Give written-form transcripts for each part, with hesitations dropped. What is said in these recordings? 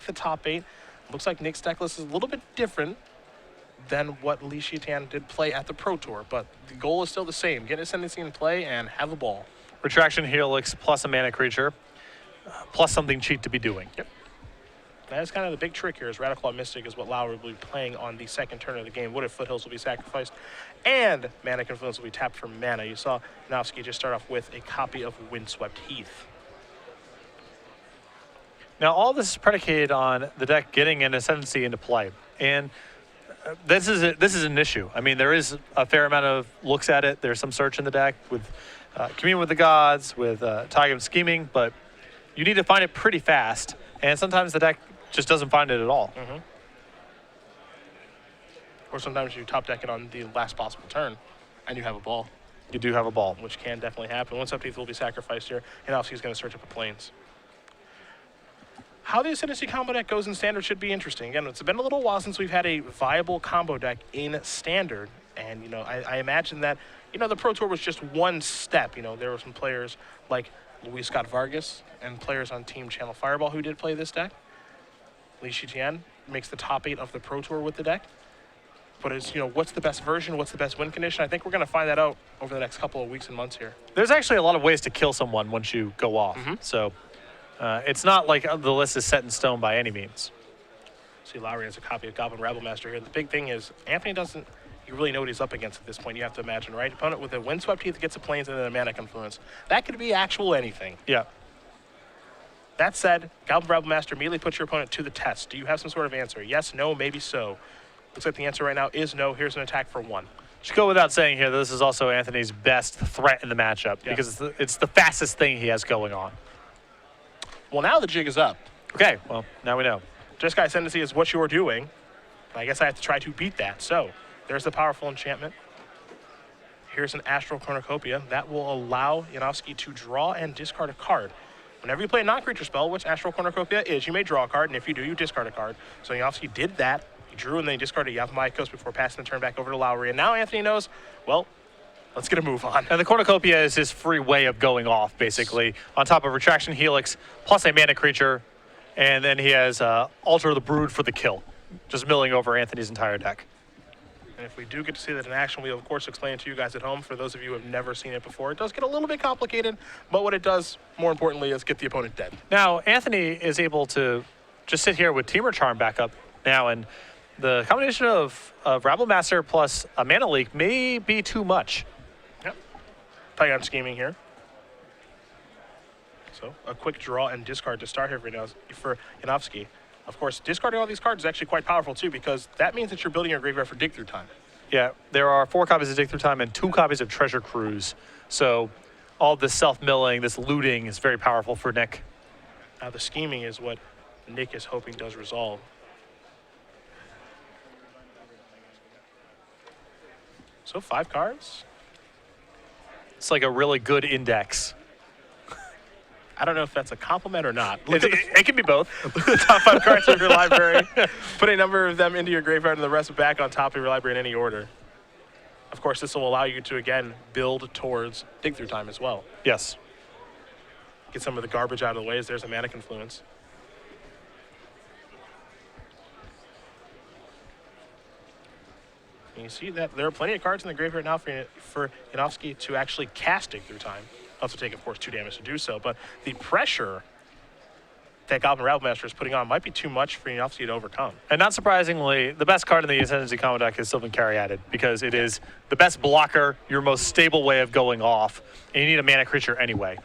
the top 8. Looks like Nick's deck list is a little bit different than what Li Shijian did play at the Pro Tour, but the goal is still the same. Get Ascendancy in play and have a ball. Retraction Helix plus a mana creature, plus something cheap to be doing. Yep. That's kind of the big trick here, is Radiclaw Mystic is what Lowry will be playing on the second turn of the game. Wooded Foothills will be sacrificed, and Mana Confluence will be tapped for mana. You saw Yanofsky just start off with a copy of Windswept Heath. Now, all this is predicated on the deck getting an Ascendancy into play, and this is an issue. I mean, there is a fair amount of looks at it. There's some search in the deck with Commune with the Gods, with Target Scheming, but you need to find it pretty fast, and sometimes the deck just doesn't find it at all. Or sometimes you top deck it on the last possible turn, and you have a ball. You do have a ball. Which can definitely happen. Windswept Heath will be sacrificed here, and Yanofsky's going to search up the plains. How the Ascendancy combo deck goes in Standard should be interesting. Again, it's been a little while since we've had a viable combo deck in Standard. And, you know, I imagine that, you know, the Pro Tour was just one step. You know, there were some players like Luis Scott Vargas and players on Team Channel Fireball who did play this deck. Li Shijian makes the top 8 of the Pro Tour with the deck. But it's, you know, what's the best version? What's the best win condition? I think we're going to find that out over the next couple of weeks and months here. There's actually a lot of ways to kill someone once you go off. So it's not like the list is set in stone by any means. See, Lowry has a copy of Goblin Rabblemaster here. The big thing is Anthony doesn't really know what he's up against at this point. You have to imagine, right? Opponent with a Windswept Heath gets a Plains and then a Mana Confluence. That could be actual anything. Yeah. That said, Goblin Rabblemaster immediately puts your opponent to the test. Do you have some sort of answer? Yes, no, maybe so. Looks like the answer right now is no. Here's an attack for 1. Should go without saying here that this is also Anthony's best threat in the matchup because it's the fastest thing he has going on. Well, now the jig is up. Okay, well, now we know. Jeskai Ascendancy is what you're doing. I guess I have to try to beat that. So there's the powerful enchantment. Here's an Astral Cornucopia. That will allow Yanofsky to draw and discard a card. Whenever you play a non-creature spell, which Astral Cornucopia is, you may draw a card, and if you do, you discard a card. So Yanofsky did that. He drew and then he discarded Yavimaya before passing the turn back over to Lowry. And now Anthony knows, well, let's get a move on. And the Cornucopia is his free way of going off, basically, on top of Retraction Helix, plus a mana creature, and then he has Altar of the Brood for the kill, just milling over Anthony's entire deck. And if we do get to see that in action, we'll, of course, explain it to you guys at home. For those of you who have never seen it before, it does get a little bit complicated, but what it does, more importantly, is get the opponent dead. Now, Anthony is able to just sit here with Temur Charm back up now, and the combination of Rabblemaster plus a Mana Leak may be too much. Yep. Pagan Scheming here. So, a quick draw and discard to start here for Yanofsky. Of course, discarding all these cards is actually quite powerful, too, because that means that you're building your graveyard for Dig Through Time. Yeah, there are 4 copies of Dig Through Time and 2 copies of Treasure Cruise. So all this self-milling, this looting is very powerful for Nick. Now, the scheming is what Nick is hoping does resolve. So 5 cards. It's like a really good index. I don't know if that's a compliment or not. It can be both. The top 5 cards of your library. Put a number of them into your graveyard and the rest back on top of your library in any order. Of course, this will allow you to, again, build towards Dig Through Time as well. Yes. Get some of the garbage out of the way as there's a Mana Confluence. And you see that there are plenty of cards in the graveyard now for Yanofsky to actually cast Dig Through Time. Also take, of course, 2 damage to do so, but the pressure that Goblin Rabblemaster is putting on might be too much for Yanofsky to overcome. And not surprisingly, the best card in the Ascendancy combo deck is Sylvan Caryatid because it is the best blocker, your most stable way of going off, and you need a mana creature anyway.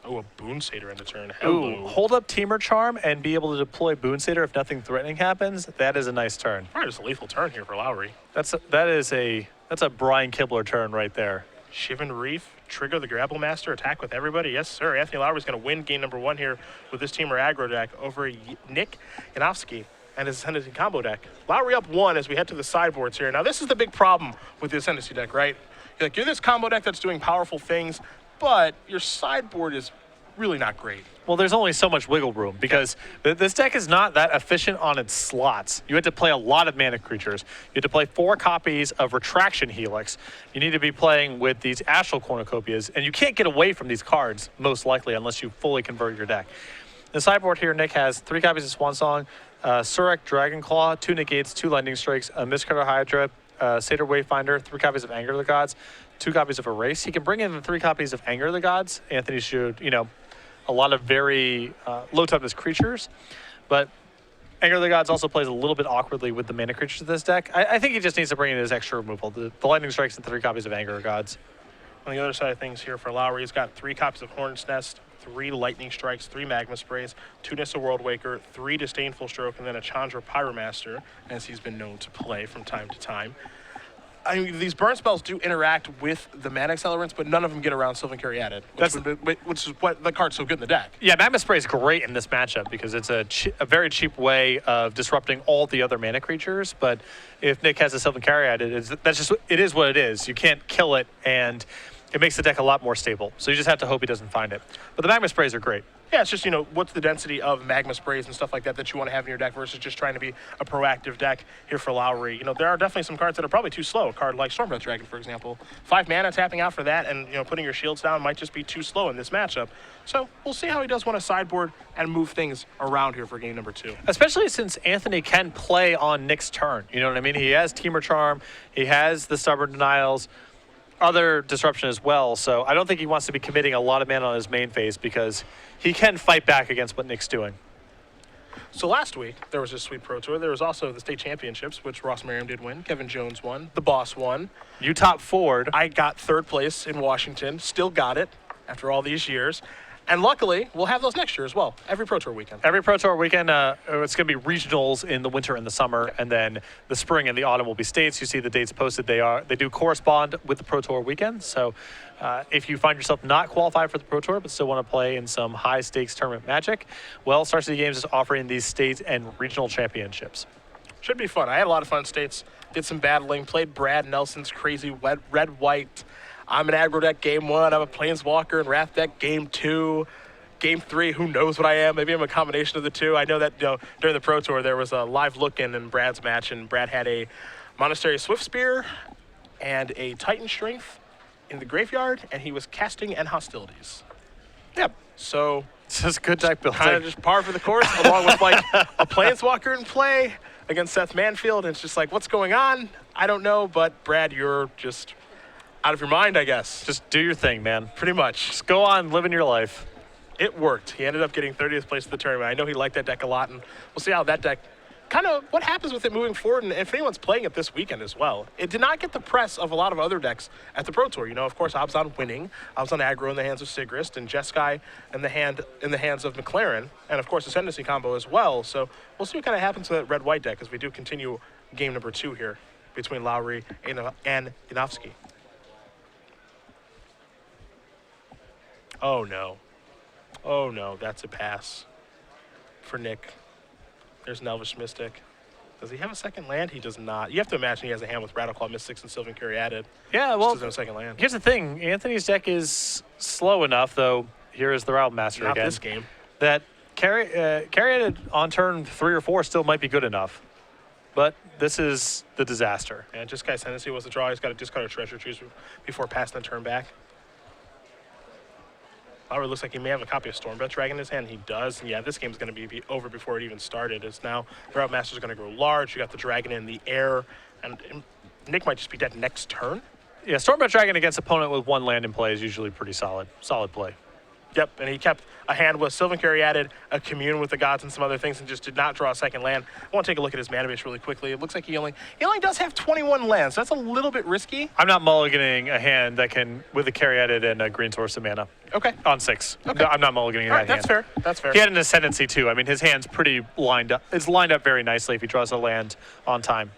Oh, a Boon Satyr in the turn. Hello. Ooh, hold up Temur Charm and be able to deploy Boon Satyr if nothing threatening happens. That is a nice turn. Probably just a lethal turn here for Lowry. That's a Brian Kibler turn right there. Shivan Reef, trigger the Grabblemaster, attack with everybody. Yes, sir. Anthony Lowry's going to win game number 1 here with this Temur aggro deck over Nick Yanofsky and his Ascendancy combo deck. Lowry up 1 as we head to the sideboards here. Now, this is the big problem with the Ascendancy deck, right? You're this combo deck that's doing powerful things, but your sideboard is really not great. Well, there's only so much wiggle room because this deck is not that efficient on its slots. You have to play a lot of mana creatures. You have to play 4 copies of Retraction Helix. You need to be playing with these Astral Cornucopias, and you can't get away from these cards, most likely, unless you fully convert your deck. The sideboard here, Nick has 3 copies of Swan Song, Surek Dragonclaw, 2 negates, 2 lightning strikes, a Mistcutter Hydra, Satyr Wayfinder, 3 copies of Anger of the Gods, 2 copies of Erase. He can bring in the 3 copies of Anger of the Gods. Anthony should, a lot of very low toughness creatures, but Anger of the Gods also plays a little bit awkwardly with the mana creatures of this deck. I think he just needs to bring in his extra removal, the lightning strikes and 3 copies of Anger of Gods. On the other side of things here for Lowry, he's got 3 copies of Hornet's Nest, 3 Lightning Strikes, 3 Magma Sprays, 2 Nissa Worldwaker, 3 Disdainful Stroke, and then a Chandra Pyromaster, as he's been known to play from time to time. I mean, these burn spells do interact with the mana accelerants, but none of them get around Sylvan Caryatid, which is what the card's so good in the deck. Yeah, Magma Spray is great in this matchup because it's a very cheap way of disrupting all the other mana creatures. But if Nick has a Sylvan Caryatid, it is what it is. You can't kill it, and it makes the deck a lot more stable. So you just have to hope he doesn't find it. But the Magma Sprays are great. Yeah, it's just, what's the density of Magma Sprays and stuff like that you want to have in your deck versus just trying to be a proactive deck here for Lowry. There are definitely some cards that are probably too slow. A card like Stormbreath Dragon, for example. 5 mana tapping out for that and, putting your shields down might just be too slow in this matchup. So we'll see how he does want to sideboard and move things around here for game number 2. Especially since Anthony can play on Nick's turn. You know what I mean? He has Teamer Charm. He has the Stubborn Denials. Other disruption as well, so I don't think he wants to be committing a lot of mana on his main phase because he can fight back against what Nick's doing. So last week, there was a sweet Pro Tour. There was also the state championships, which Ross Merriam did win. Kevin Jones won. The boss won. You top Ford. I got 3rd place in Washington. Still got it after all these years. And luckily, we'll have those next year as well, every Pro Tour weekend. Every Pro Tour weekend, it's going to be regionals in the winter and the summer, and then the spring and the autumn will be states. You see the dates posted. They do correspond with the Pro Tour weekend. So if you find yourself not qualified for the Pro Tour but still want to play in some high-stakes tournament magic, well, Star City Games is offering these state and regional championships. Should be fun. I had a lot of fun in states. Did some battling. Played Brad Nelson's crazy red-white. I'm an aggro deck game 1. I'm a Planeswalker and Wrath deck game 2. Game 3, who knows what I am? Maybe I'm a combination of the two. I know that during the Pro Tour there was a live look-in in Brad's match, and Brad had a Monastery Swift Spear and a Titan Strength in the graveyard, and he was casting and hostilities. Yep. So it's just good deck building. Kind of just par for the course, along with like a Planeswalker in play against Seth Manfield, and it's just like, what's going on? I don't know, but Brad, you're just out of your mind, I guess. Just do your thing, man. Pretty much. Just go on living your life. It worked. He ended up getting 30th place at the tournament. I know he liked that deck a lot, and we'll see how that deck, kind of what happens with it moving forward, and if anyone's playing it this weekend as well. It did not get the press of a lot of other decks at the Pro Tour. Of course, Abzan winning, Abzan aggro in the hands of Sigrist, and Jeskai in the hands of McLaren, and of course, Ascendancy combo as well. So we'll see what kind of happens to that red-white deck as we do continue game number 2 here between Lowry and Yanofsky. Oh no, that's a pass for Nick. There's an Elvish Mystic. Does he have a second land? He does not. You have to imagine he has a hand with Rattleclaw, Mystics, and Sylvan Caryatid. Yeah, well, there's no second land. Here's the thing. Anthony's deck is slow enough, though. Here is the Route Master not again. Not this game. That Caryatid on turn 3 or 4 still might be good enough. But this is the disaster. And just Guy's Tendency was the draw. He's got to discard a Treasure Choose before passing the turn back. Lowry looks like he may have a copy of Stormbreath Dragon in his hand. He does. And yeah, this game's going to be over before it even started. It's now the Route Master's going to grow large. You got the dragon in the air. And Nick might just be dead next turn. Yeah, Stormbreath Dragon against opponent with 1 land in play is usually pretty solid. Solid play. Yep, and he kept a hand with Sylvan Caryatid, a Commune with the Gods, and some other things, and just did not draw a second land. I want to take a look at his mana base really quickly. It looks like he only does have 21 lands. So that's a little bit risky. I'm not mulliganing a hand that can, with a Caryatid and a green source of mana. Okay. On 6. Okay. No, I'm not mulliganing that hand. That's fair. That's fair. He had an Ascendancy, too. I mean, his hand's pretty lined up. It's lined up very nicely if he draws a land on time.